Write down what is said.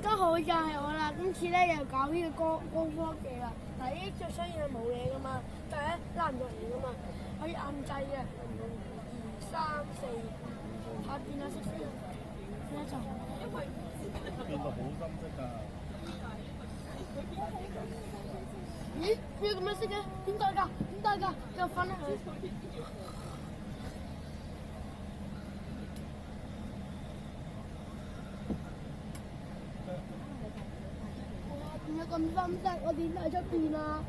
家好，又係我啦。今次咧又搞呢個高科技啦。嗱，呢隻雙嘢冇嘢噶嘛，但係咧拉唔到嘢噶嘛，可以按掣嘅。2、3、4，下邊有色先。呢一層。變到好深色㗎。咦？點解咁樣色嘅？點解㗎？點解㗎？又瞓啦佢。點解咁深色？我點喺出邊啊？